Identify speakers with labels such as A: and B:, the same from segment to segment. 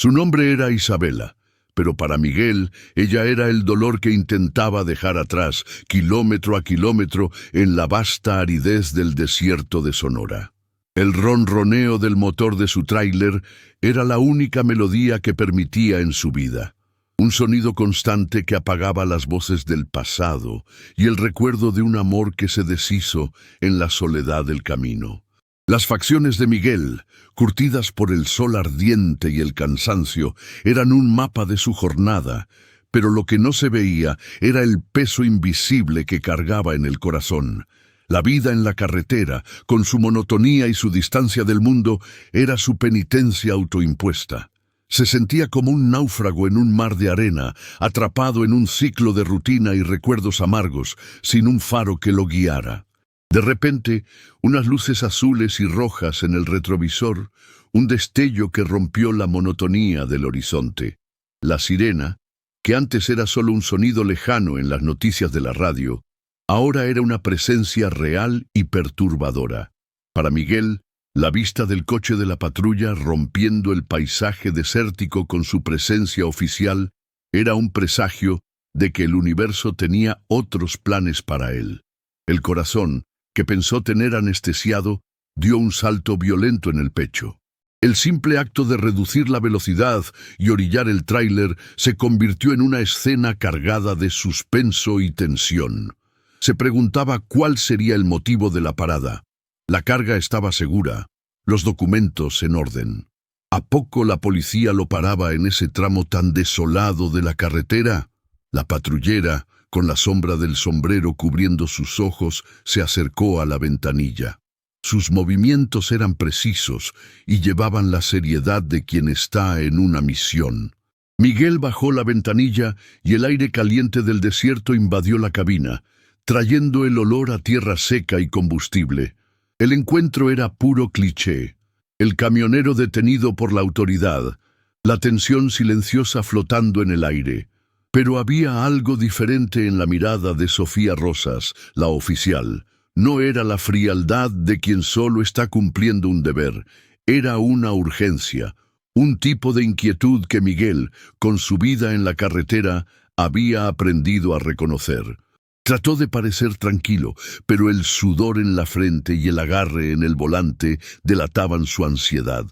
A: Su nombre era Isabela, pero para Miguel ella era el dolor que intentaba dejar atrás, kilómetro a kilómetro, en la vasta aridez del desierto de Sonora. El ronroneo del motor de su tráiler era la única melodía que permitía en su vida. Un sonido constante que apagaba las voces del pasado y el recuerdo de un amor que se deshizo en la soledad del camino. Las facciones de Miguel, curtidas por el sol ardiente y el cansancio, eran un mapa de su jornada, pero lo que no se veía era el peso invisible que cargaba en el corazón. La vida en la carretera, con su monotonía y su distancia del mundo, era su penitencia autoimpuesta. Se sentía como un náufrago en un mar de arena, atrapado en un ciclo de rutina y recuerdos amargos, sin un faro que lo guiara. De repente, unas luces azules y rojas en el retrovisor, un destello que rompió la monotonía del horizonte. La sirena, que antes era solo un sonido lejano en las noticias de la radio, ahora era una presencia real y perturbadora. Para Miguel, la vista del coche de la patrulla rompiendo el paisaje desértico con su presencia oficial era un presagio de que el universo tenía otros planes para él. El corazón, que pensó tener anestesiado, dio un salto violento en el pecho. El simple acto de reducir la velocidad y orillar el tráiler se convirtió en una escena cargada de suspenso y tensión. Se preguntaba cuál sería el motivo de la parada. La carga estaba segura, los documentos en orden. ¿A poco la policía lo paraba en ese tramo tan desolado de la carretera? La patrullera, con la sombra del sombrero cubriendo sus ojos, se acercó a la ventanilla. Sus movimientos eran precisos y llevaban la seriedad de quien está en una misión. Miguel bajó la ventanilla y el aire caliente del desierto invadió la cabina, trayendo el olor a tierra seca y combustible. El encuentro era puro cliché. El camionero detenido por la autoridad, la tensión silenciosa flotando en el aire. Pero había algo diferente en la mirada de Sofía Rosas, la oficial. No era la frialdad de quien solo está cumpliendo un deber, era una urgencia, un tipo de inquietud que Miguel, con su vida en la carretera, había aprendido a reconocer. Trató de parecer tranquilo, pero el sudor en la frente y el agarre en el volante delataban su ansiedad.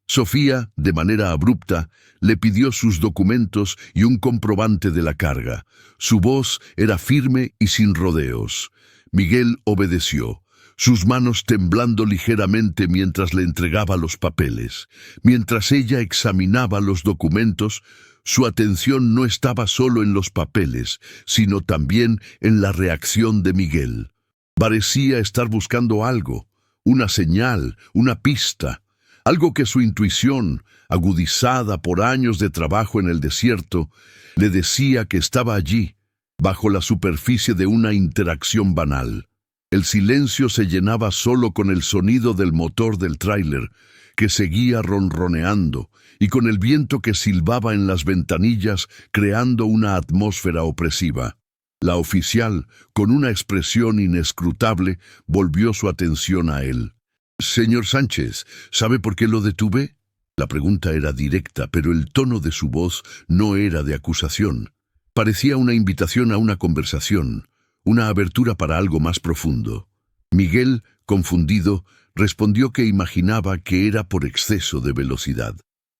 A: Sofía, de manera abrupta, le pidió sus documentos y un comprobante de la carga. Su voz era firme y sin rodeos. Miguel obedeció, sus manos temblando ligeramente mientras le entregaba los papeles. Mientras ella examinaba los documentos, su atención no estaba solo en los papeles, sino también en la reacción de Miguel. Parecía estar buscando algo, una señal, una pista, algo que su intuición, agudizada por años de trabajo en el desierto, le decía que estaba allí, bajo la superficie de una interacción banal. El silencio se llenaba solo con el sonido del motor del tráiler, que seguía ronroneando, y con el viento que silbaba en las ventanillas, creando una atmósfera opresiva. La oficial, con una expresión inescrutable, volvió su atención a él. «Señor Sánchez, ¿sabe por qué lo detuve?» La pregunta era directa, pero el tono de su voz no era de acusación. Parecía una invitación a una conversación, una abertura para algo más profundo. Miguel, confundido, respondió que imaginaba que era por exceso de velocidad.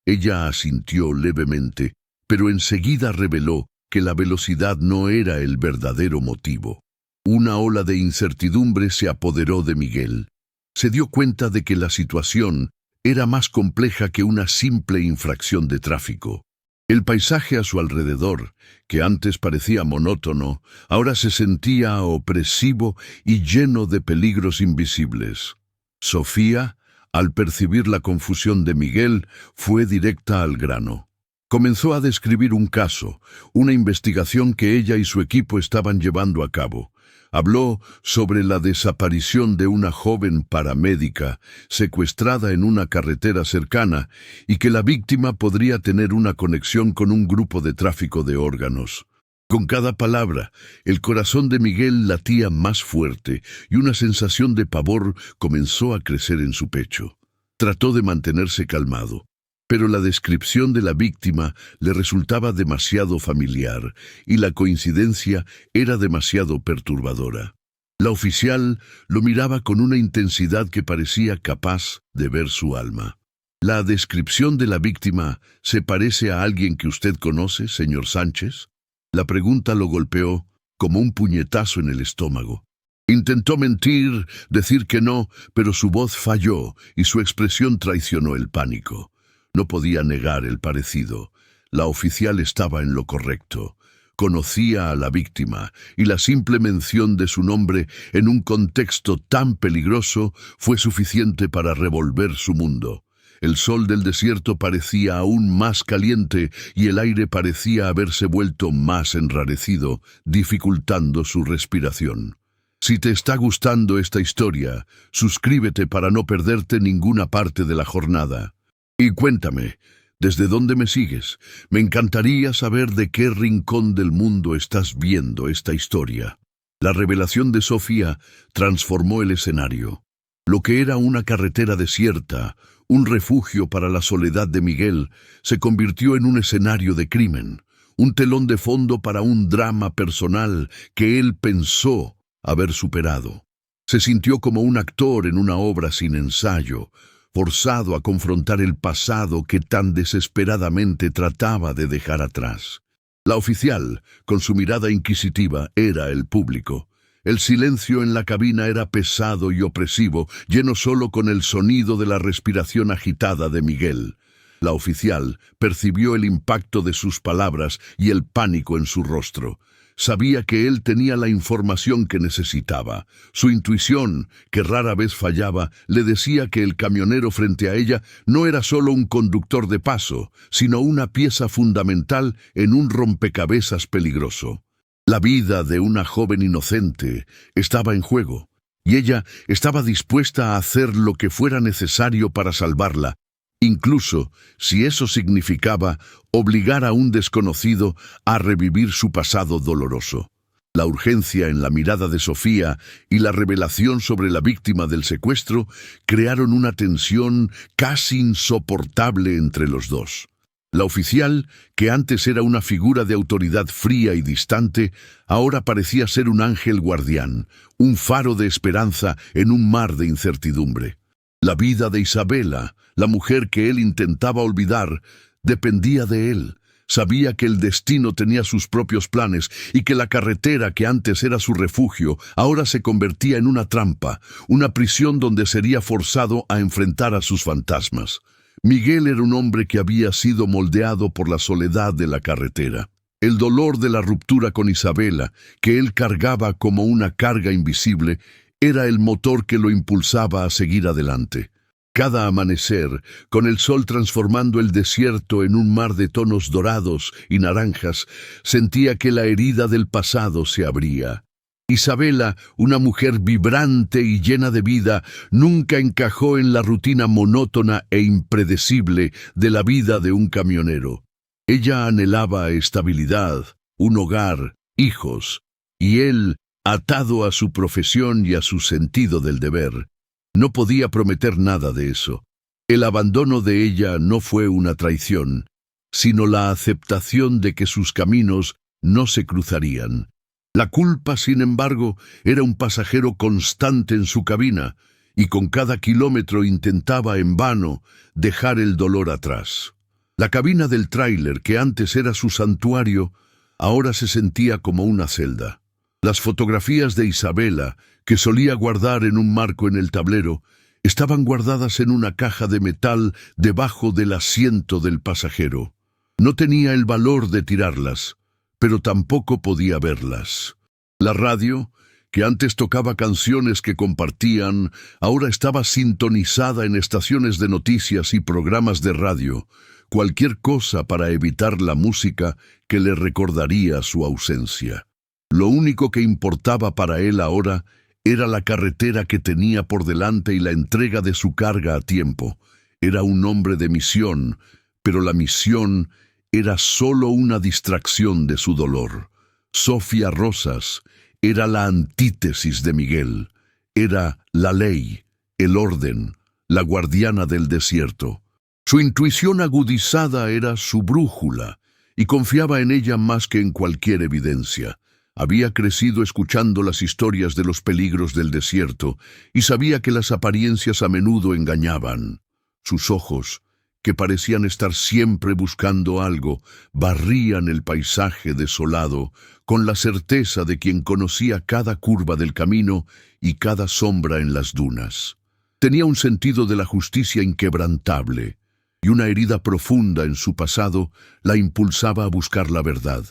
A: Ella asintió levemente, pero enseguida reveló que la velocidad no era el verdadero motivo. Una ola de incertidumbre se apoderó de Miguel. Se dio cuenta de que la situación era más compleja que una simple infracción de tráfico. El paisaje a su alrededor, que antes parecía monótono, ahora se sentía opresivo y lleno de peligros invisibles. Sofía, al percibir la confusión de Miguel, fue directa al grano. Comenzó a describir un caso, una investigación que ella y su equipo estaban llevando a cabo. Habló sobre la desaparición de una joven paramédica secuestrada en una carretera cercana y que la víctima podría tener una conexión con un grupo de tráfico de órganos. Con cada palabra, el corazón de Miguel latía más fuerte y una sensación de pavor comenzó a crecer en su pecho. Trató de mantenerse calmado, Pero la descripción de la víctima le resultaba demasiado familiar y la coincidencia era demasiado perturbadora. La oficial lo miraba con una intensidad que parecía capaz de ver su alma. ¿La descripción de la víctima se parece a alguien que usted conoce, señor Sánchez? La pregunta lo golpeó como un puñetazo en el estómago. Intentó mentir, decir que no, pero su voz falló y su expresión traicionó el pánico. No podía negar el parecido. La oficial estaba en lo correcto. Conocía a la víctima y la simple mención de su nombre en un contexto tan peligroso fue suficiente para revolver su mundo. El sol del desierto parecía aún más caliente y el aire parecía haberse vuelto más enrarecido, dificultando su respiración. Si te está gustando esta historia, suscríbete para no perderte ninguna parte de la jornada. Y cuéntame, ¿desde dónde me sigues? Me encantaría saber de qué rincón del mundo estás viendo esta historia. La revelación de Sofía transformó el escenario. Lo que era una carretera desierta, un refugio para la soledad de Miguel, se convirtió en un escenario de crimen, un telón de fondo para un drama personal que él pensó haber superado. Se sintió como un actor en una obra sin ensayo, forzado a confrontar el pasado que tan desesperadamente trataba de dejar atrás. La oficial, con su mirada inquisitiva, era el público. El silencio en la cabina era pesado y opresivo, lleno solo con el sonido de la respiración agitada de Miguel. La oficial percibió el impacto de sus palabras y el pánico en su rostro. Sabía que él tenía la información que necesitaba. Su intuición, que rara vez fallaba, le decía que el camionero frente a ella no era solo un conductor de paso, sino una pieza fundamental en un rompecabezas peligroso. La vida de una joven inocente estaba en juego, y ella estaba dispuesta a hacer lo que fuera necesario para salvarla, incluso si eso significaba obligar a un desconocido a revivir su pasado doloroso. La urgencia en la mirada de Sofía y la revelación sobre la víctima del secuestro crearon una tensión casi insoportable entre los dos. La oficial, que antes era una figura de autoridad fría y distante, ahora parecía ser un ángel guardián, un faro de esperanza en un mar de incertidumbre. La vida de Isabela, la mujer que él intentaba olvidar, dependía de él. Sabía que el destino tenía sus propios planes y que la carretera que antes era su refugio ahora se convertía en una trampa, una prisión donde sería forzado a enfrentar a sus fantasmas. Miguel era un hombre que había sido moldeado por la soledad de la carretera. El dolor de la ruptura con Isabela, que él cargaba como una carga invisible, era el motor que lo impulsaba a seguir adelante. Cada amanecer, con el sol transformando el desierto en un mar de tonos dorados y naranjas, sentía que la herida del pasado se abría. Isabela, una mujer vibrante y llena de vida, nunca encajó en la rutina monótona e impredecible de la vida de un camionero. Ella anhelaba estabilidad, un hogar, hijos, y él, atado a su profesión y a su sentido del deber, no podía prometer nada de eso. El abandono de ella no fue una traición, sino la aceptación de que sus caminos no se cruzarían. La culpa, sin embargo, era un pasajero constante en su cabina, y con cada kilómetro intentaba en vano dejar el dolor atrás. La cabina del tráiler, que antes era su santuario, ahora se sentía como una celda. Las fotografías de Isabela, que solía guardar en un marco en el tablero, estaban guardadas en una caja de metal debajo del asiento del pasajero. No tenía el valor de tirarlas, pero tampoco podía verlas. La radio, que antes tocaba canciones que compartían, ahora estaba sintonizada en estaciones de noticias y programas de radio, cualquier cosa para evitar la música que le recordaría su ausencia. Lo único que importaba para él ahora era la carretera que tenía por delante y la entrega de su carga a tiempo. Era un hombre de misión, pero la misión era solo una distracción de su dolor. Sofía Rosas era la antítesis de Miguel. Era la ley, el orden, la guardiana del desierto. Su intuición agudizada era su brújula, y confiaba en ella más que en cualquier evidencia. Había crecido escuchando las historias de los peligros del desierto, y sabía que las apariencias a menudo engañaban. Sus ojos, que parecían estar siempre buscando algo, barrían el paisaje desolado, con la certeza de quien conocía cada curva del camino y cada sombra en las dunas. Tenía un sentido de la justicia inquebrantable, y una herida profunda en su pasado la impulsaba a buscar la verdad.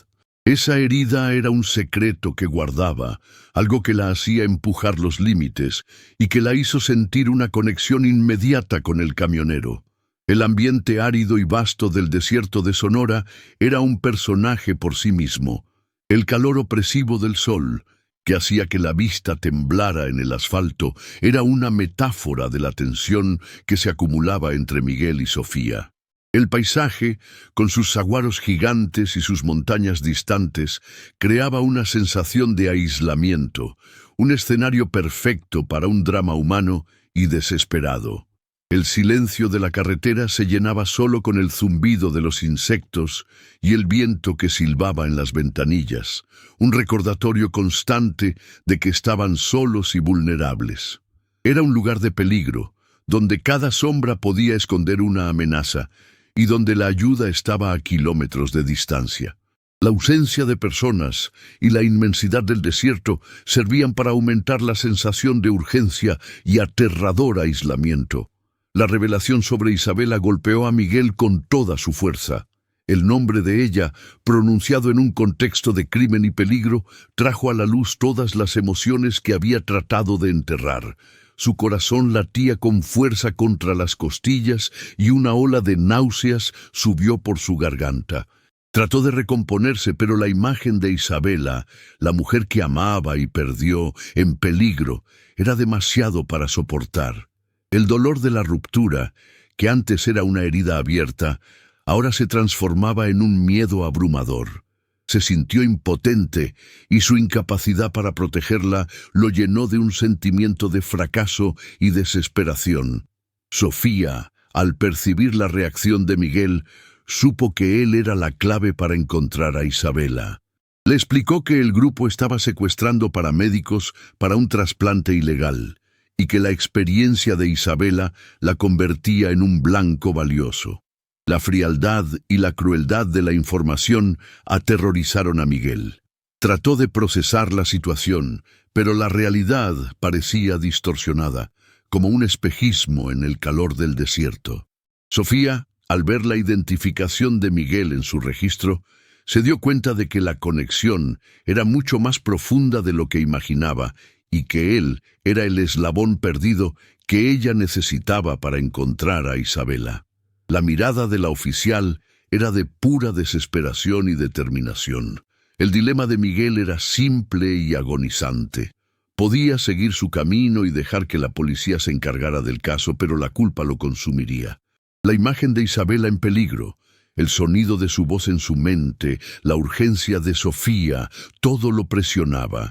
A: Esa herida era un secreto que guardaba, algo que la hacía empujar los límites y que la hizo sentir una conexión inmediata con el camionero. El ambiente árido y vasto del desierto de Sonora era un personaje por sí mismo. El calor opresivo del sol, que hacía que la vista temblara en el asfalto, era una metáfora de la tensión que se acumulaba entre Miguel y Sofía. El paisaje, con sus saguaros gigantes y sus montañas distantes, creaba una sensación de aislamiento, un escenario perfecto para un drama humano y desesperado. El silencio de la carretera se llenaba solo con el zumbido de los insectos y el viento que silbaba en las ventanillas, un recordatorio constante de que estaban solos y vulnerables. Era un lugar de peligro, donde cada sombra podía esconder una amenaza, y donde la ayuda estaba a kilómetros de distancia. La ausencia de personas y la inmensidad del desierto servían para aumentar la sensación de urgencia y aterrador aislamiento. La revelación sobre Isabela golpeó a Miguel con toda su fuerza. El nombre de ella, pronunciado en un contexto de crimen y peligro, trajo a la luz todas las emociones que había tratado de enterrar. Su corazón latía con fuerza contra las costillas y una ola de náuseas subió por su garganta. Trató de recomponerse, pero la imagen de Isabela, la mujer que amaba y perdió, en peligro, era demasiado para soportar. El dolor de la ruptura, que antes era una herida abierta, ahora se transformaba en un miedo abrumador. Se sintió impotente y su incapacidad para protegerla lo llenó de un sentimiento de fracaso y desesperación. Sofía, al percibir la reacción de Miguel, supo que él era la clave para encontrar a Isabela. Le explicó que el grupo estaba secuestrando paramédicos para un trasplante ilegal y que la experiencia de Isabela la convertía en un blanco valioso. La frialdad y la crueldad de la información aterrorizaron a Miguel. Trató de procesar la situación, pero la realidad parecía distorsionada, como un espejismo en el calor del desierto. Sofía, al ver la identificación de Miguel en su registro, se dio cuenta de que la conexión era mucho más profunda de lo que imaginaba y que él era el eslabón perdido que ella necesitaba para encontrar a Isabela. La mirada de la oficial era de pura desesperación y determinación. El dilema de Miguel era simple y agonizante. Podía seguir su camino y dejar que la policía se encargara del caso, pero la culpa lo consumiría. La imagen de Isabela en peligro, el sonido de su voz en su mente, la urgencia de Sofía, todo lo presionaba.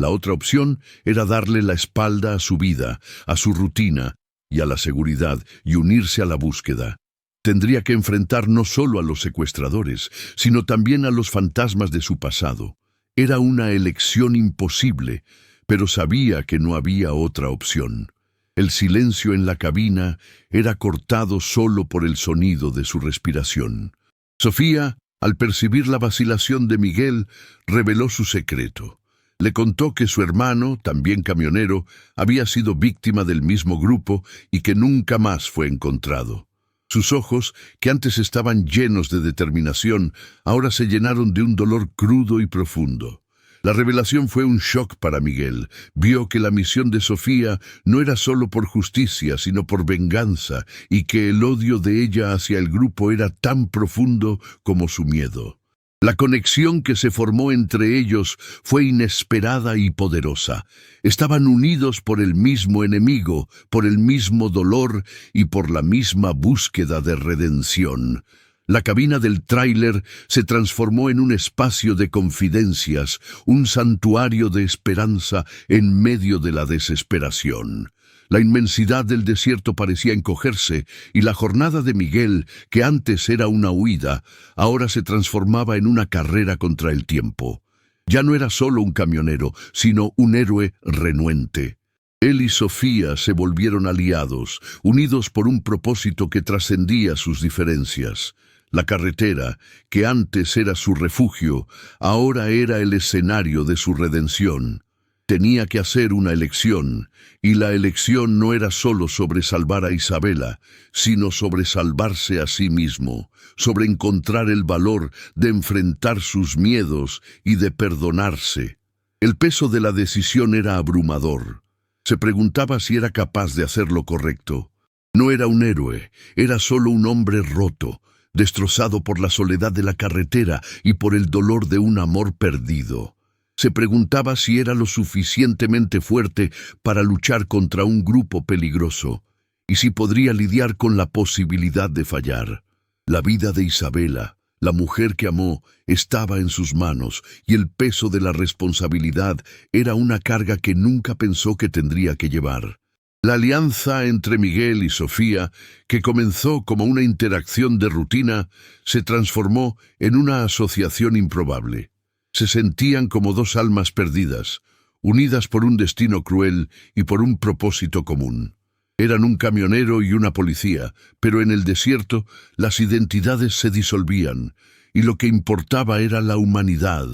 A: La otra opción era darle la espalda a su vida, a su rutina y a la seguridad y unirse a la búsqueda. Tendría que enfrentar no solo a los secuestradores, sino también a los fantasmas de su pasado. Era una elección imposible, pero sabía que no había otra opción. El silencio en la cabina era cortado solo por el sonido de su respiración. Sofía, al percibir la vacilación de Miguel, reveló su secreto. Le contó que su hermano, también camionero, había sido víctima del mismo grupo y que nunca más fue encontrado. Sus ojos, que antes estaban llenos de determinación, ahora se llenaron de un dolor crudo y profundo. La revelación fue un shock para Miguel. Vio que la misión de Sofía no era solo por justicia, sino por venganza, y que el odio de ella hacia el grupo era tan profundo como su miedo. La conexión que se formó entre ellos fue inesperada y poderosa. Estaban unidos por el mismo enemigo, por el mismo dolor y por la misma búsqueda de redención. La cabina del tráiler se transformó en un espacio de confidencias, un santuario de esperanza en medio de la desesperación. La inmensidad del desierto parecía encogerse, y la jornada de Miguel, que antes era una huida, ahora se transformaba en una carrera contra el tiempo. Ya no era solo un camionero, sino un héroe renuente. Él y Sofía se volvieron aliados, unidos por un propósito que trascendía sus diferencias. La carretera, que antes era su refugio, ahora era el escenario de su redención. Tenía que hacer una elección, y la elección no era solo sobre salvar a Isabela, sino sobre salvarse a sí mismo, sobre encontrar el valor de enfrentar sus miedos y de perdonarse. El peso de la decisión era abrumador. Se preguntaba si era capaz de hacer lo correcto. No era un héroe, era solo un hombre roto, destrozado por la soledad de la carretera y por el dolor de un amor perdido. Se preguntaba si era lo suficientemente fuerte para luchar contra un grupo peligroso, y si podría lidiar con la posibilidad de fallar. La vida de Isabela, la mujer que amó, estaba en sus manos, y el peso de la responsabilidad era una carga que nunca pensó que tendría que llevar. La alianza entre Miguel y Sofía, que comenzó como una interacción de rutina, se transformó en una asociación improbable. Se sentían como dos almas perdidas, unidas por un destino cruel y por un propósito común. Eran un camionero y una policía, pero en el desierto las identidades se disolvían, y lo que importaba era la humanidad,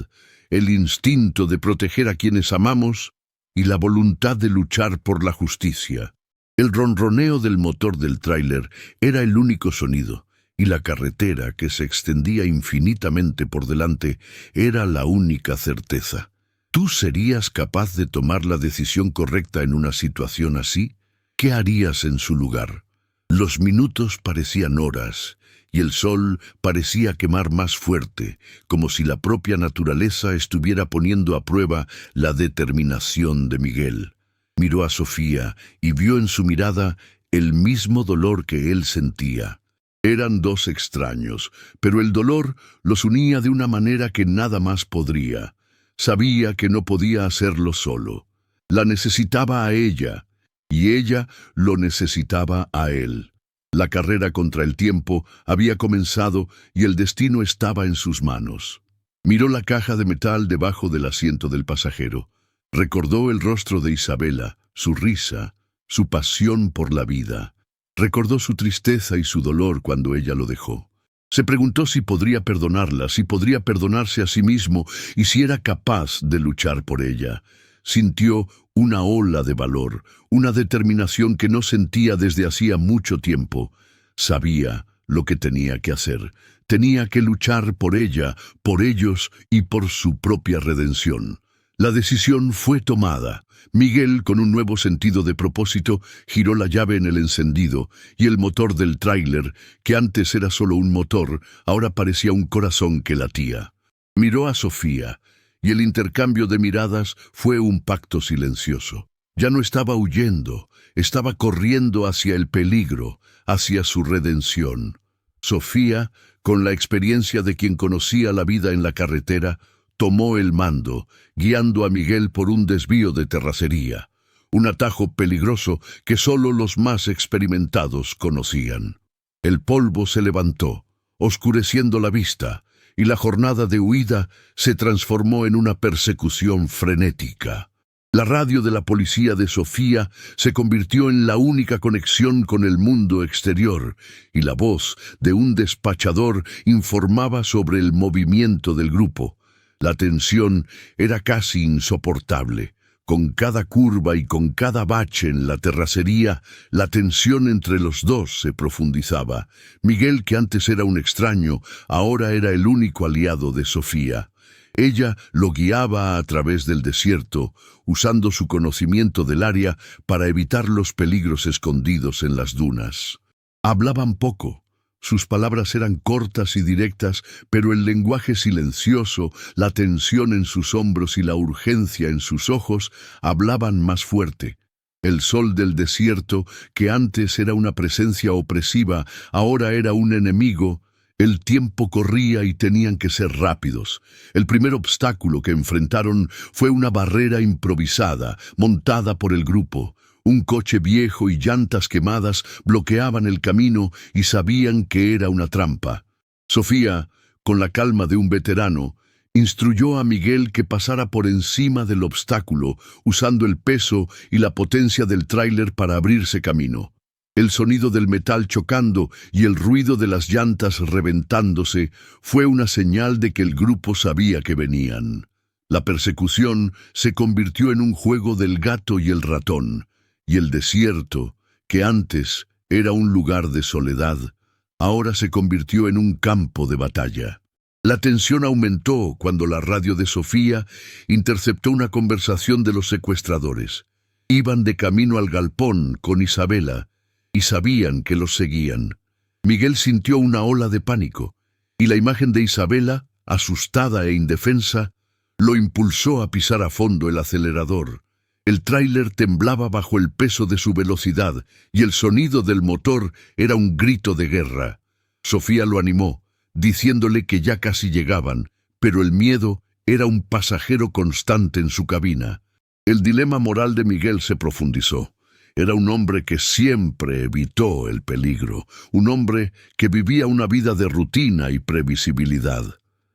A: el instinto de proteger a quienes amamos y la voluntad de luchar por la justicia. El ronroneo del motor del tráiler era el único sonido, y la carretera, que se extendía infinitamente por delante, era la única certeza. ¿Tú serías capaz de tomar la decisión correcta en una situación así? ¿Qué harías en su lugar? Los minutos parecían horas, y el sol parecía quemar más fuerte, como si la propia naturaleza estuviera poniendo a prueba la determinación de Miguel. Miró a Sofía y vio en su mirada el mismo dolor que él sentía. Eran dos extraños, pero el dolor los unía de una manera que nada más podría. Sabía que no podía hacerlo solo. La necesitaba a ella, y ella lo necesitaba a él. La carrera contra el tiempo había comenzado y el destino estaba en sus manos. Miró la caja de metal debajo del asiento del pasajero. Recordó el rostro de Isabela, su risa, su pasión por la vida. Recordó su tristeza y su dolor cuando ella lo dejó. Se preguntó si podría perdonarla, si podría perdonarse a sí mismo y si era capaz de luchar por ella. Sintió una ola de valor, una determinación que no sentía desde hacía mucho tiempo. Sabía lo que tenía que hacer. Tenía que luchar por ella, por ellos y por su propia redención. La decisión fue tomada. Miguel, con un nuevo sentido de propósito, giró la llave en el encendido, y el motor del tráiler, que antes era solo un motor, ahora parecía un corazón que latía. Miró a Sofía, y el intercambio de miradas fue un pacto silencioso. Ya no estaba huyendo, estaba corriendo hacia el peligro, hacia su redención. Sofía, con la experiencia de quien conocía la vida en la carretera, tomó el mando, guiando a Miguel por un desvío de terracería, un atajo peligroso que solo los más experimentados conocían. El polvo se levantó, oscureciendo la vista, y la jornada de huida se transformó en una persecución frenética. La radio de la policía de Sofía se convirtió en la única conexión con el mundo exterior, y la voz de un despachador informaba sobre el movimiento del grupo. La tensión era casi insoportable. Con cada curva y con cada bache en la terracería, la tensión entre los dos se profundizaba. Miguel, que antes era un extraño, ahora era el único aliado de Sofía. Ella lo guiaba a través del desierto, usando su conocimiento del área para evitar los peligros escondidos en las dunas. Hablaban poco. Sus palabras eran cortas y directas, pero el lenguaje silencioso, la tensión en sus hombros y la urgencia en sus ojos hablaban más fuerte. El sol del desierto, que antes era una presencia opresiva, ahora era un enemigo. El tiempo corría y tenían que ser rápidos. El primer obstáculo que enfrentaron fue una barrera improvisada, montada por el grupo. Un coche viejo y llantas quemadas bloqueaban el camino y sabían que era una trampa. Sofía, con la calma de un veterano, instruyó a Miguel que pasara por encima del obstáculo, usando el peso y la potencia del tráiler para abrirse camino. El sonido del metal chocando y el ruido de las llantas reventándose fue una señal de que el grupo sabía que venían. La persecución se convirtió en un juego del gato y el ratón, y el desierto, que antes era un lugar de soledad, ahora se convirtió en un campo de batalla. La tensión aumentó cuando la radio de Sofía interceptó una conversación de los secuestradores. Iban de camino al galpón con Isabela y sabían que los seguían. Miguel sintió una ola de pánico y la imagen de Isabela, asustada e indefensa, lo impulsó a pisar a fondo el acelerador. El tráiler temblaba bajo el peso de su velocidad y el sonido del motor era un grito de guerra. Sofía lo animó, diciéndole que ya casi llegaban, pero el miedo era un pasajero constante en su cabina. El dilema moral de Miguel se profundizó. Era un hombre que siempre evitó el peligro, un hombre que vivía una vida de rutina y previsibilidad.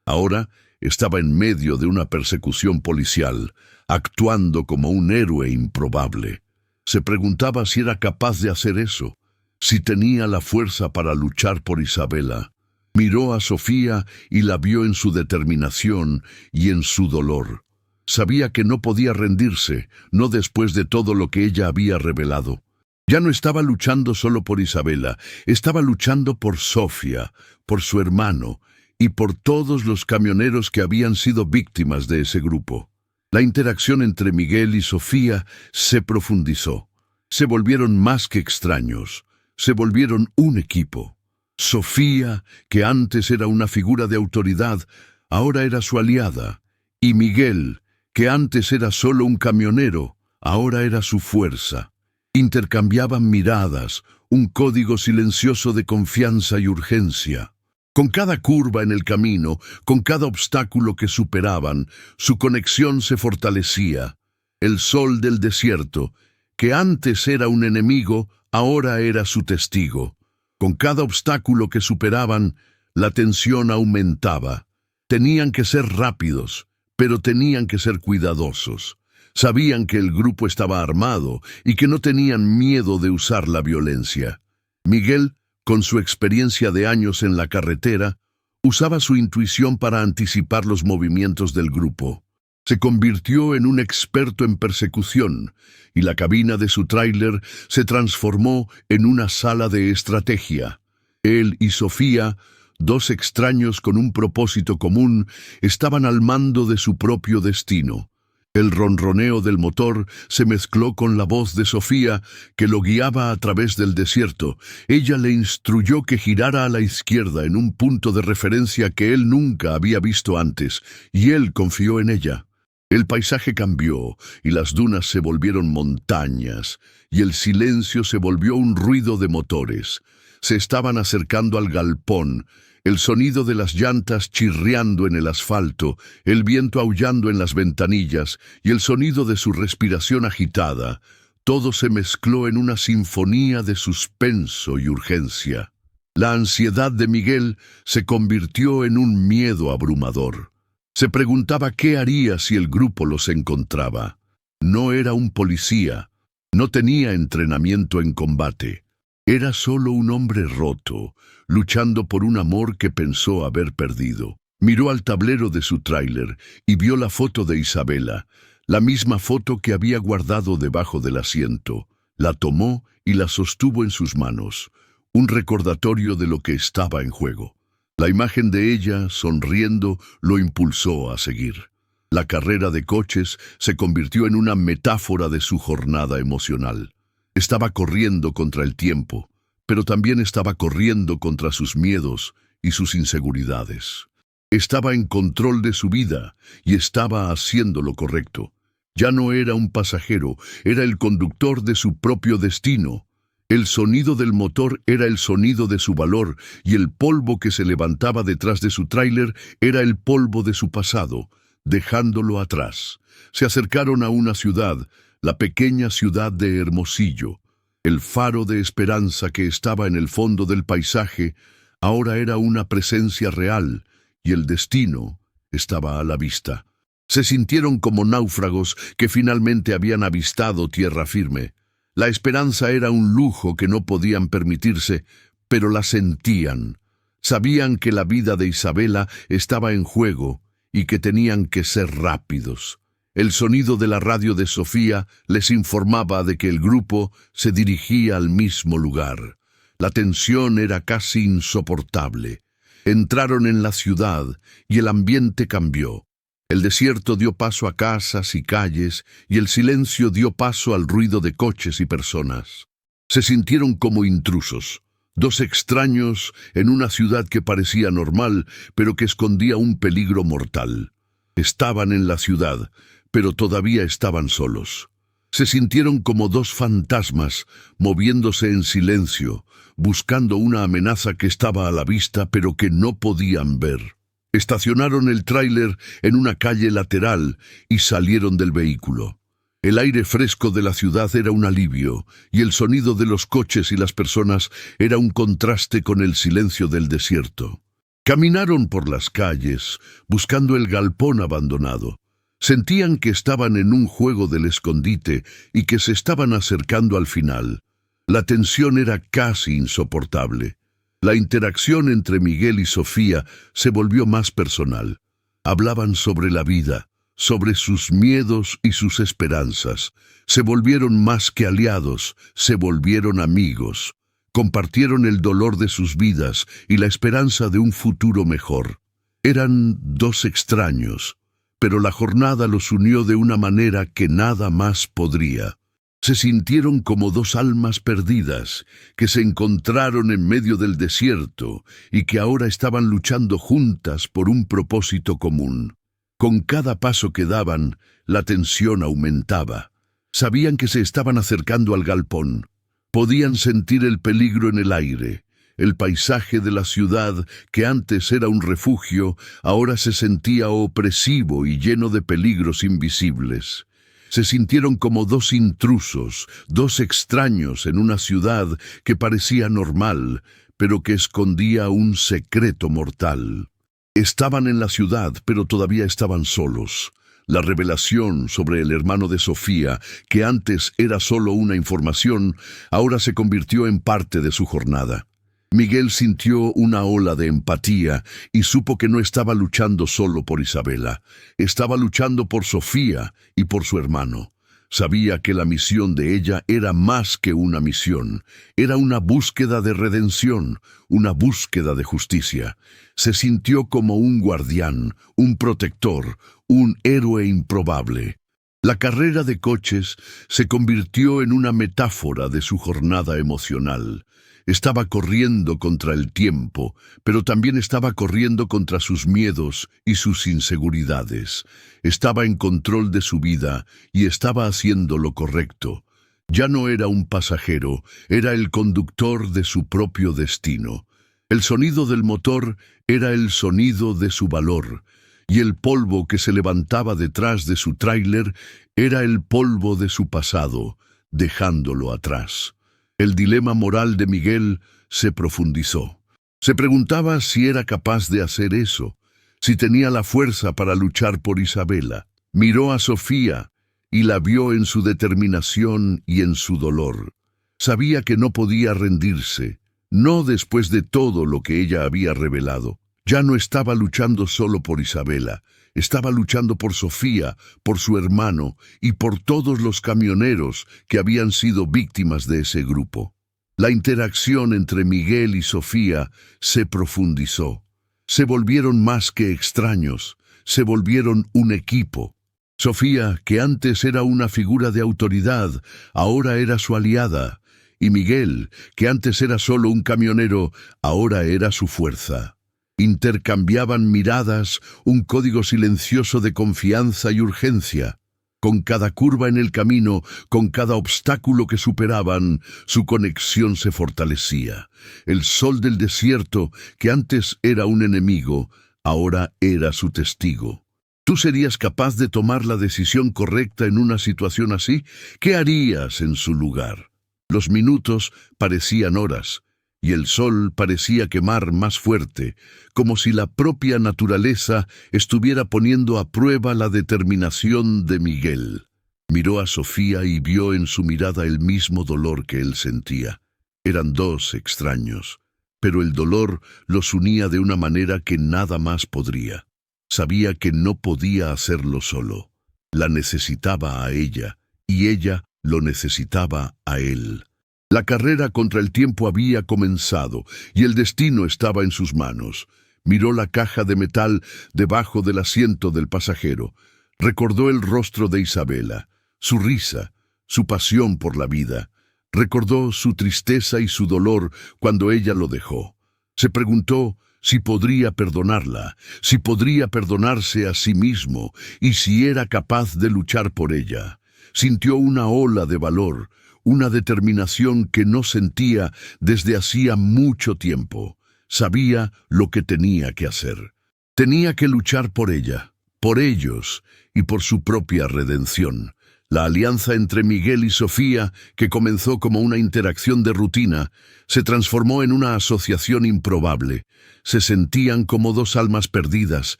A: Ahora estaba en medio de una persecución policial, actuando como un héroe improbable. Se preguntaba si era capaz de hacer eso, si tenía la fuerza para luchar por Isabela. Miró a Sofía y la vio en su determinación y en su dolor. Sabía que no podía rendirse, no después de todo lo que ella había revelado. Ya no estaba luchando solo por Isabela, estaba luchando por Sofía, por su hermano y por todos los camioneros que habían sido víctimas de ese grupo. La interacción entre Miguel y Sofía se profundizó. Se volvieron más que extraños, se volvieron un equipo. Sofía, que antes era una figura de autoridad, ahora era su aliada, y Miguel, que antes era solo un camionero, ahora era su fuerza. Intercambiaban miradas, un código silencioso de confianza y urgencia. Con cada curva en el camino, con cada obstáculo que superaban, su conexión se fortalecía. El sol del desierto, que antes era un enemigo, ahora era su testigo. Con cada obstáculo que superaban, la tensión aumentaba. Tenían que ser rápidos, pero tenían que ser cuidadosos. Sabían que el grupo estaba armado y que no tenían miedo de usar la violencia. Miguel, con su experiencia de años en la carretera, usaba su intuición para anticipar los movimientos del grupo. Se convirtió en un experto en persecución, y la cabina de su tráiler se transformó en una sala de estrategia. Él y Sofía, dos extraños con un propósito común, estaban al mando de su propio destino. El ronroneo del motor se mezcló con la voz de Sofía, que lo guiaba a través del desierto. Ella le instruyó que girara a la izquierda en un punto de referencia que él nunca había visto antes, y él confió en ella. El paisaje cambió, y las dunas se volvieron montañas, y el silencio se volvió un ruido de motores. Se estaban acercando al galpón, el sonido de las llantas chirriando en el asfalto, el viento aullando en las ventanillas y el sonido de su respiración agitada. Todo se mezcló en una sinfonía de suspenso y urgencia. La ansiedad de Miguel se convirtió en un miedo abrumador. Se preguntaba qué haría si el grupo los encontraba. No era un policía, no tenía entrenamiento en combate. Era solo un hombre roto, luchando por un amor que pensó haber perdido. Miró al tablero de su tráiler y vio la foto de Isabela, la misma foto que había guardado debajo del asiento. La tomó y la sostuvo en sus manos, un recordatorio de lo que estaba en juego. La imagen de ella, sonriendo, lo impulsó a seguir. La carrera de coches se convirtió en una metáfora de su jornada emocional. Estaba corriendo contra el tiempo, pero también estaba corriendo contra sus miedos y sus inseguridades. Estaba en control de su vida y estaba haciendo lo correcto. Ya no era un pasajero, era el conductor de su propio destino. El sonido del motor era el sonido de su valor y el polvo que se levantaba detrás de su tráiler era el polvo de su pasado, dejándolo atrás. Se acercaron a una ciudad, La pequeña ciudad de Hermosillo, el faro de esperanza que estaba en el fondo del paisaje, ahora era una presencia real y el destino estaba a la vista. Se sintieron como náufragos que finalmente habían avistado tierra firme. La esperanza era un lujo que no podían permitirse, pero la sentían. Sabían que la vida de Isabela estaba en juego y que tenían que ser rápidos. El sonido de la radio de Sofía les informaba de que el grupo se dirigía al mismo lugar. La tensión era casi insoportable. Entraron en la ciudad y el ambiente cambió. El desierto dio paso a casas y calles y el silencio dio paso al ruido de coches y personas. Se sintieron como intrusos, dos extraños en una ciudad que parecía normal, pero que escondía un peligro mortal. Estaban en la ciudad, pero todavía estaban solos. Se sintieron como dos fantasmas, moviéndose en silencio, buscando una amenaza que estaba a la vista, pero que no podían ver. Estacionaron el tráiler en una calle lateral y salieron del vehículo. El aire fresco de la ciudad era un alivio, y el sonido de los coches y las personas era un contraste con el silencio del desierto. Caminaron por las calles, buscando el galpón abandonado. Sentían que estaban en un juego del escondite y que se estaban acercando al final. La tensión era casi insoportable. La interacción entre Miguel y Sofía se volvió más personal. Hablaban sobre la vida, sobre sus miedos y sus esperanzas. Se volvieron más que aliados, se volvieron amigos. Compartieron el dolor de sus vidas y la esperanza de un futuro mejor. Eran dos extraños, pero la jornada los unió de una manera que nada más podría. Se sintieron como dos almas perdidas, que se encontraron en medio del desierto y que ahora estaban luchando juntas por un propósito común. Con cada paso que daban, la tensión aumentaba. Sabían que se estaban acercando al galpón. Podían sentir el peligro en el aire. El paisaje de la ciudad, que antes era un refugio, ahora se sentía opresivo y lleno de peligros invisibles. Se sintieron como dos intrusos, dos extraños en una ciudad que parecía normal, pero que escondía un secreto mortal. Estaban en la ciudad, pero todavía estaban solos. La revelación sobre el hermano de Sofía, que antes era solo una información, ahora se convirtió en parte de su jornada. Miguel sintió una ola de empatía y supo que no estaba luchando solo por Isabela. Estaba luchando por Sofía y por su hermano. Sabía que la misión de ella era más que una misión. Era una búsqueda de redención, una búsqueda de justicia. Se sintió como un guardián, un protector, un héroe improbable. La carrera de coches se convirtió en una metáfora de su jornada emocional. Estaba corriendo contra el tiempo, pero también estaba corriendo contra sus miedos y sus inseguridades. Estaba en control de su vida y estaba haciendo lo correcto. Ya no era un pasajero, era el conductor de su propio destino. El sonido del motor era el sonido de su valor, y el polvo que se levantaba detrás de su tráiler era el polvo de su pasado, dejándolo atrás. El dilema moral de Miguel se profundizó. Se preguntaba si era capaz de hacer eso, si tenía la fuerza para luchar por Isabela. Miró a Sofía y la vio en su determinación y en su dolor. Sabía que no podía rendirse, no después de todo lo que ella había revelado. Ya no estaba luchando solo por Isabela, estaba luchando por Sofía, por su hermano y por todos los camioneros que habían sido víctimas de ese grupo. La interacción entre Miguel y Sofía se profundizó. Se volvieron más que extraños, se volvieron un equipo. Sofía, que antes era una figura de autoridad, ahora era su aliada, y Miguel, que antes era solo un camionero, ahora era su fuerza. Intercambiaban miradas, un código silencioso de confianza y urgencia. Con cada curva en el camino, con cada obstáculo que superaban, su conexión se fortalecía. El sol del desierto, que antes era un enemigo, ahora era su testigo. ¿Tú serías capaz de tomar la decisión correcta en una situación así? ¿Qué harías en su lugar? Los minutos parecían horas, y el sol parecía quemar más fuerte, como si la propia naturaleza estuviera poniendo a prueba la determinación de Miguel. Miró a Sofía y vio en su mirada el mismo dolor que él sentía. Eran dos extraños, pero el dolor los unía de una manera que nada más podría. Sabía que no podía hacerlo solo. La necesitaba a ella, y ella lo necesitaba a él. La carrera contra el tiempo había comenzado, y el destino estaba en sus manos. Miró la caja de metal debajo del asiento del pasajero. Recordó el rostro de Isabela, su risa, su pasión por la vida. Recordó su tristeza y su dolor cuando ella lo dejó. Se preguntó si podría perdonarla, si podría perdonarse a sí mismo y si era capaz de luchar por ella. Sintió una ola de valor, una determinación que no sentía desde hacía mucho tiempo. Sabía lo que tenía que hacer. Tenía que luchar por ella, por ellos y por su propia redención. La alianza entre Miguel y Sofía, que comenzó como una interacción de rutina, se transformó en una asociación improbable. Se sentían como dos almas perdidas,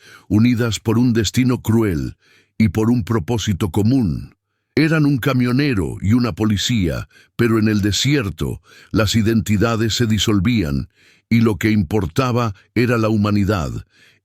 A: unidas por un destino cruel y por un propósito común. Eran un camionero y una policía, pero en el desierto las identidades se disolvían y lo que importaba era la humanidad,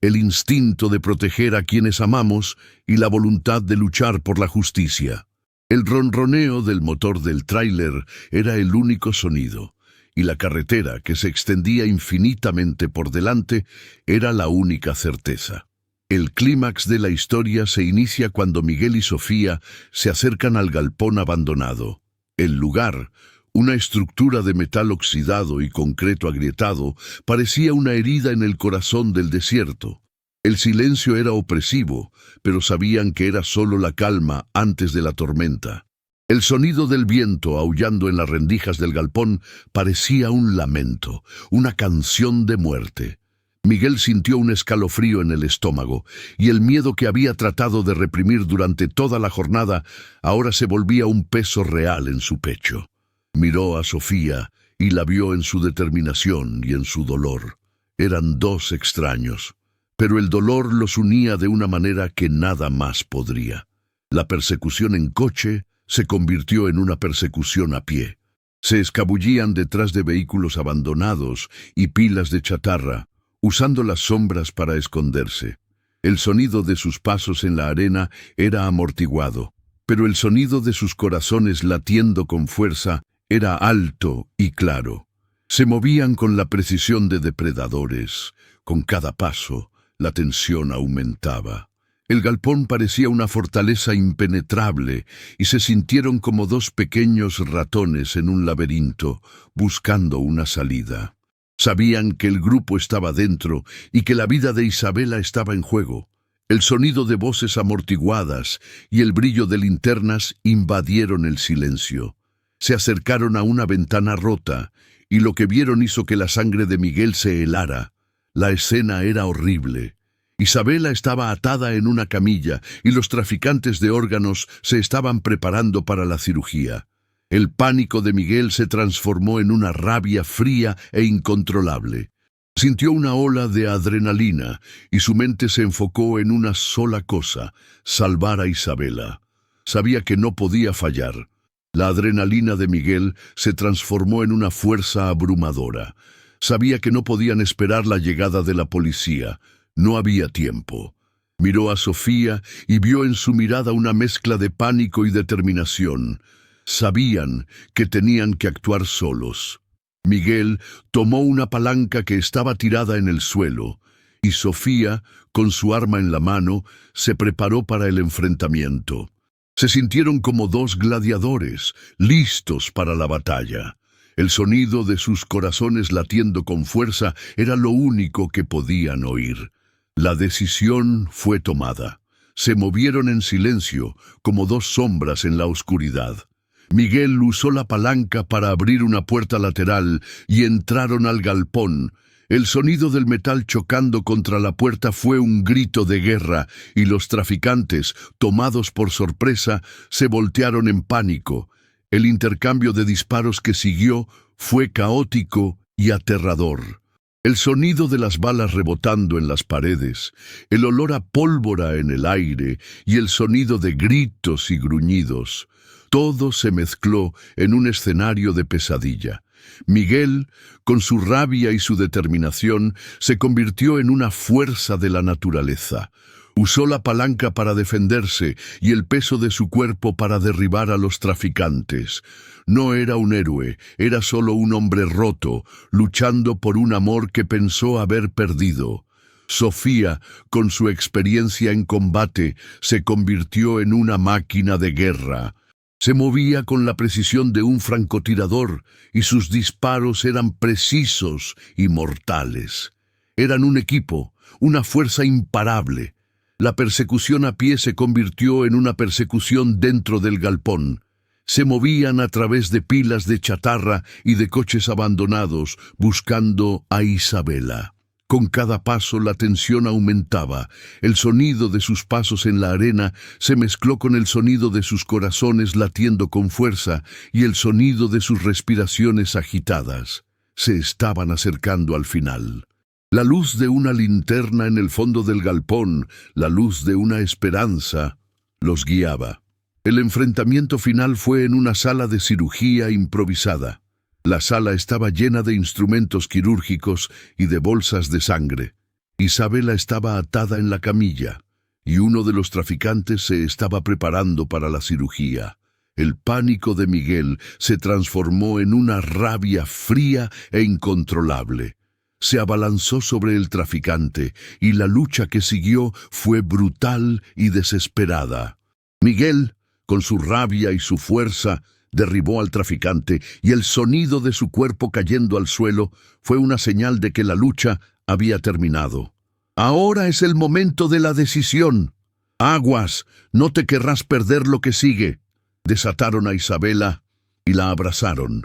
A: el instinto de proteger a quienes amamos y la voluntad de luchar por la justicia. El ronroneo del motor del tráiler era el único sonido, y la carretera, que se extendía infinitamente por delante, era la única certeza. El clímax de la historia se inicia cuando Miguel y Sofía se acercan al galpón abandonado. El lugar, una estructura de metal oxidado y concreto agrietado, parecía una herida en el corazón del desierto. El silencio era opresivo, pero sabían que era solo la calma antes de la tormenta. El sonido del viento aullando en las rendijas del galpón parecía un lamento, una canción de muerte. Miguel sintió un escalofrío en el estómago, y el miedo que había tratado de reprimir durante toda la jornada ahora se volvía un peso real en su pecho. Miró a Sofía y la vio en su determinación y en su dolor. Eran dos extraños, pero el dolor los unía de una manera que nada más podría. La persecución en coche se convirtió en una persecución a pie. Se escabullían detrás de vehículos abandonados y pilas de chatarra, usando las sombras para esconderse. El sonido de sus pasos en la arena era amortiguado, pero el sonido de sus corazones latiendo con fuerza era alto y claro. Se movían con la precisión de depredadores. Con cada paso, la tensión aumentaba. El galpón parecía una fortaleza impenetrable y se sintieron como dos pequeños ratones en un laberinto, buscando una salida. Sabían que el grupo estaba dentro y que la vida de Isabela estaba en juego. El sonido de voces amortiguadas y el brillo de linternas invadieron el silencio. Se acercaron a una ventana rota y lo que vieron hizo que la sangre de Miguel se helara. La escena era horrible. Isabela estaba atada en una camilla y los traficantes de órganos se estaban preparando para la cirugía. El pánico de Miguel se transformó en una rabia fría e incontrolable. Sintió una ola de adrenalina y su mente se enfocó en una sola cosa: salvar a Isabela. Sabía que no podía fallar. La adrenalina de Miguel se transformó en una fuerza abrumadora. Sabía que no podían esperar la llegada de la policía. No había tiempo. Miró a Sofía y vio en su mirada una mezcla de pánico y determinación. Sabían que tenían que actuar solos. Miguel tomó una palanca que estaba tirada en el suelo, y Sofía, con su arma en la mano, se preparó para el enfrentamiento. Se sintieron como dos gladiadores, listos para la batalla. El sonido de sus corazones latiendo con fuerza era lo único que podían oír. La decisión fue tomada. Se movieron en silencio, como dos sombras en la oscuridad. Miguel usó la palanca para abrir una puerta lateral y entraron al galpón. El sonido del metal chocando contra la puerta fue un grito de guerra, y los traficantes, tomados por sorpresa, se voltearon en pánico. El intercambio de disparos que siguió fue caótico y aterrador. El sonido de las balas rebotando en las paredes, el olor a pólvora en el aire y el sonido de gritos y gruñidos. Todo se mezcló en un escenario de pesadilla. Miguel, con su rabia y su determinación, se convirtió en una fuerza de la naturaleza. Usó la palanca para defenderse y el peso de su cuerpo para derribar a los traficantes. No era un héroe, era solo un hombre roto, luchando por un amor que pensó haber perdido. Sofía, con su experiencia en combate, se convirtió en una máquina de guerra. Se movía con la precisión de un francotirador y sus disparos eran precisos y mortales. Eran un equipo, una fuerza imparable. La persecución a pie se convirtió en una persecución dentro del galpón. Se movían a través de pilas de chatarra y de coches abandonados, buscando a Isabela. Con cada paso la tensión aumentaba. El sonido de sus pasos en la arena se mezcló con el sonido de sus corazones latiendo con fuerza y el sonido de sus respiraciones agitadas. Se estaban acercando al final. La luz de una linterna en el fondo del galpón, la luz de una esperanza, los guiaba. El enfrentamiento final fue en una sala de cirugía improvisada. La sala estaba llena de instrumentos quirúrgicos y de bolsas de sangre. Isabela estaba atada en la camilla, y uno de los traficantes se estaba preparando para la cirugía. El pánico de Miguel se transformó en una rabia fría e incontrolable. Se abalanzó sobre el traficante, y la lucha que siguió fue brutal y desesperada. Miguel, con su rabia y su fuerza, derribó al traficante y el sonido de su cuerpo cayendo al suelo fue una señal de que la lucha había terminado. Ahora es el momento de la decisión. Aguas, no te querrás perder lo que sigue. Desataron a Isabela y la abrazaron.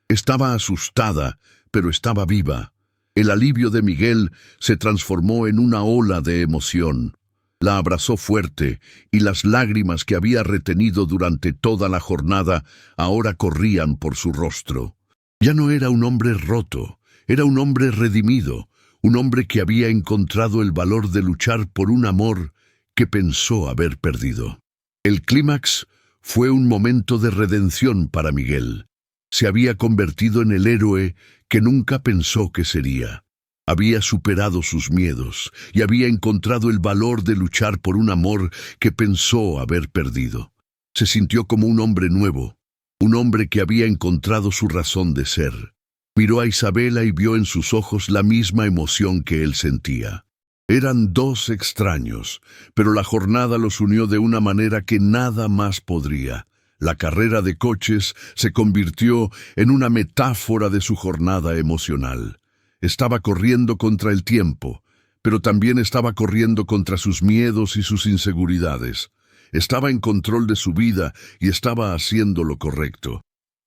A: Estaba asustada, pero estaba viva. El alivio de Miguel se transformó en una ola de emoción. La abrazó fuerte y las lágrimas que había retenido durante toda la jornada ahora corrían por su rostro. Ya no era un hombre roto, era un hombre redimido, un hombre que había encontrado el valor de luchar por un amor que pensó haber perdido. El clímax fue un momento de redención para Miguel. Se había convertido en el héroe que nunca pensó que sería. Había superado sus miedos y había encontrado el valor de luchar por un amor que pensó haber perdido. Se sintió como un hombre nuevo, un hombre que había encontrado su razón de ser. Miró a Isabela y vio en sus ojos la misma emoción que él sentía. Eran dos extraños, pero la jornada los unió de una manera que nada más podría. La carrera de coches se convirtió en una metáfora de su jornada emocional. Estaba corriendo contra el tiempo, pero también estaba corriendo contra sus miedos y sus inseguridades. Estaba en control de su vida y estaba haciendo lo correcto.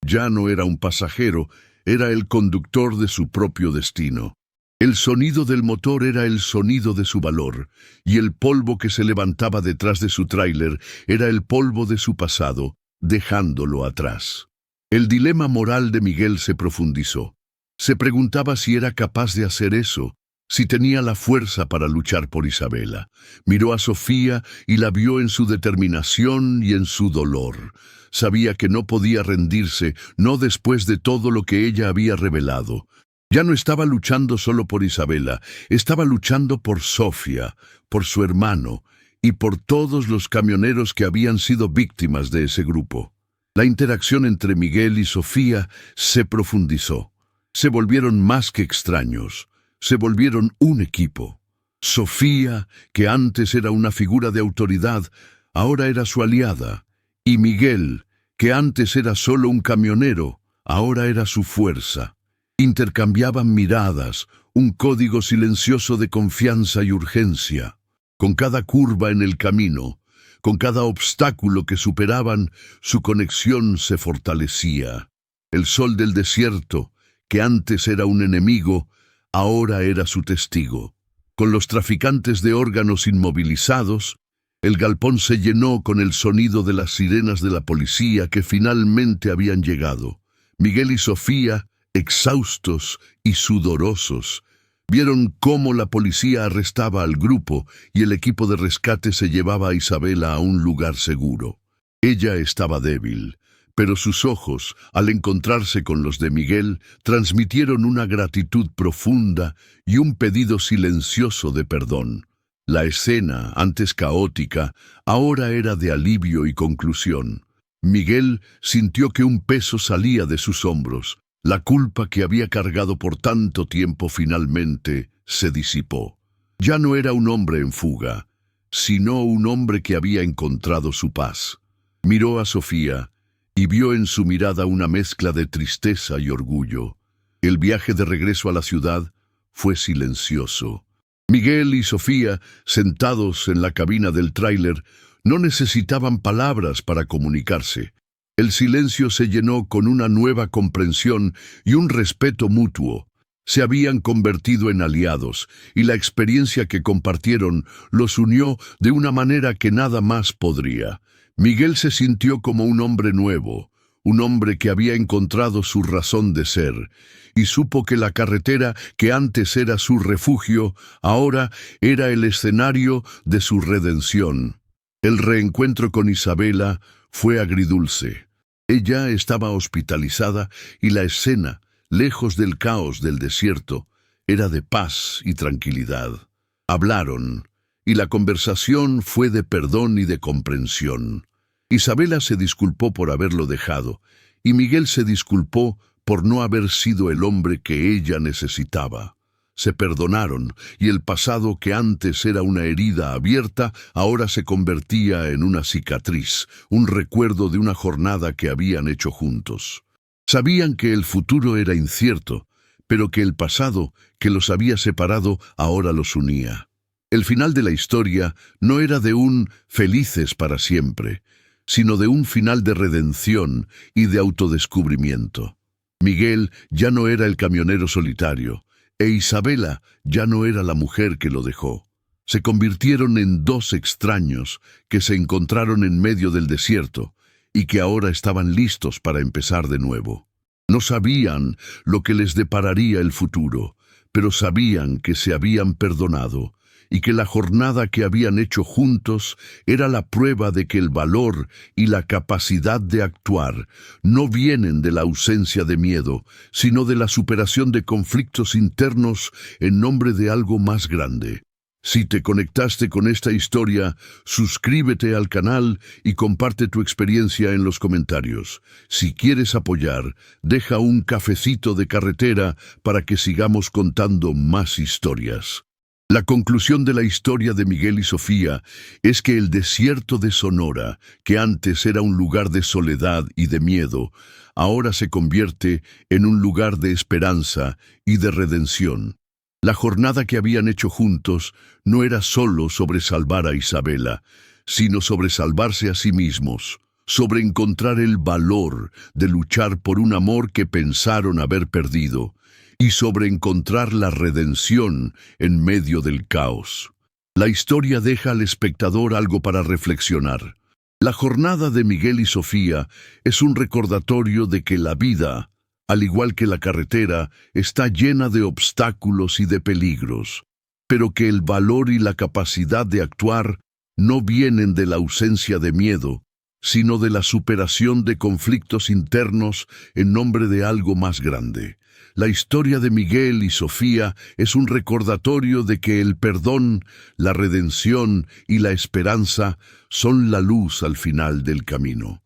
A: Ya no era un pasajero, era el conductor de su propio destino. El sonido del motor era el sonido de su valor, y el polvo que se levantaba detrás de su tráiler era el polvo de su pasado, dejándolo atrás. El dilema moral de Miguel se profundizó. Se preguntaba si era capaz de hacer eso, si tenía la fuerza para luchar por Isabela. Miró a Sofía y la vio en su determinación y en su dolor. Sabía que no podía rendirse, no después de todo lo que ella había revelado. Ya no estaba luchando solo por Isabela, estaba luchando por Sofía, por su hermano y por todos los camioneros que habían sido víctimas de ese grupo. La interacción entre Miguel y Sofía se profundizó. Se volvieron más que extraños, se volvieron un equipo. Sofía, que antes era una figura de autoridad, ahora era su aliada, y Miguel, que antes era solo un camionero, ahora era su fuerza. Intercambiaban miradas, un código silencioso de confianza y urgencia. Con cada curva en el camino, con cada obstáculo que superaban, su conexión se fortalecía. El sol del desierto, que antes era un enemigo, ahora era su testigo. Con los traficantes de órganos inmovilizados, el galpón se llenó con el sonido de las sirenas de la policía que finalmente habían llegado. Miguel y Sofía, exhaustos y sudorosos, vieron cómo la policía arrestaba al grupo y el equipo de rescate se llevaba a Isabela a un lugar seguro. Ella estaba débil, pero sus ojos, al encontrarse con los de Miguel, transmitieron una gratitud profunda y un pedido silencioso de perdón. La escena, antes caótica, ahora era de alivio y conclusión. Miguel sintió que un peso salía de sus hombros. La culpa que había cargado por tanto tiempo finalmente se disipó. Ya no era un hombre en fuga, sino un hombre que había encontrado su paz. Miró a Sofía y vio en su mirada una mezcla de tristeza y orgullo. El viaje de regreso a la ciudad fue silencioso. Miguel y Sofía, sentados en la cabina del tráiler, no necesitaban palabras para comunicarse. El silencio se llenó con una nueva comprensión y un respeto mutuo. Se habían convertido en aliados, y la experiencia que compartieron los unió de una manera que nada más podría. Miguel se sintió como un hombre nuevo, un hombre que había encontrado su razón de ser, y supo que la carretera que antes era su refugio, ahora era el escenario de su redención. El reencuentro con Isabela fue agridulce. Ella estaba hospitalizada y la escena, lejos del caos del desierto, era de paz y tranquilidad. Hablaron, y la conversación fue de perdón y de comprensión. Isabela se disculpó por haberlo dejado, y Miguel se disculpó por no haber sido el hombre que ella necesitaba. Se perdonaron, y el pasado que antes era una herida abierta, ahora se convertía en una cicatriz, un recuerdo de una jornada que habían hecho juntos. Sabían que el futuro era incierto, pero que el pasado que los había separado ahora los unía. El final de la historia no era de un felices para siempre, sino de un final de redención y de autodescubrimiento. Miguel ya no era el camionero solitario, e Isabela ya no era la mujer que lo dejó. Se convirtieron en dos extraños que se encontraron en medio del desierto y que ahora estaban listos para empezar de nuevo. No sabían lo que les depararía el futuro, pero sabían que se habían perdonado y que la jornada que habían hecho juntos era la prueba de que el valor y la capacidad de actuar no vienen de la ausencia de miedo, sino de la superación de conflictos internos en nombre de algo más grande. Si te conectaste con esta historia, suscríbete al canal y comparte tu experiencia en los comentarios. Si quieres apoyar, deja un cafecito de carretera para que sigamos contando más historias. La conclusión de la historia de Miguel y Sofía es que el desierto de Sonora, que antes era un lugar de soledad y de miedo, ahora se convierte en un lugar de esperanza y de redención. La jornada que habían hecho juntos no era solo sobre salvar a Isabela, sino sobre salvarse a sí mismos, sobre encontrar el valor de luchar por un amor que pensaron haber perdido, y sobre encontrar la redención en medio del caos. La historia deja al espectador algo para reflexionar. La jornada de Miguel y Sofía es un recordatorio de que la vida, al igual que la carretera, está llena de obstáculos y de peligros, pero que el valor y la capacidad de actuar no vienen de la ausencia de miedo, sino de la superación de conflictos internos en nombre de algo más grande. La historia de Miguel y Sofía es un recordatorio de que el perdón, la redención y la esperanza son la luz al final del camino.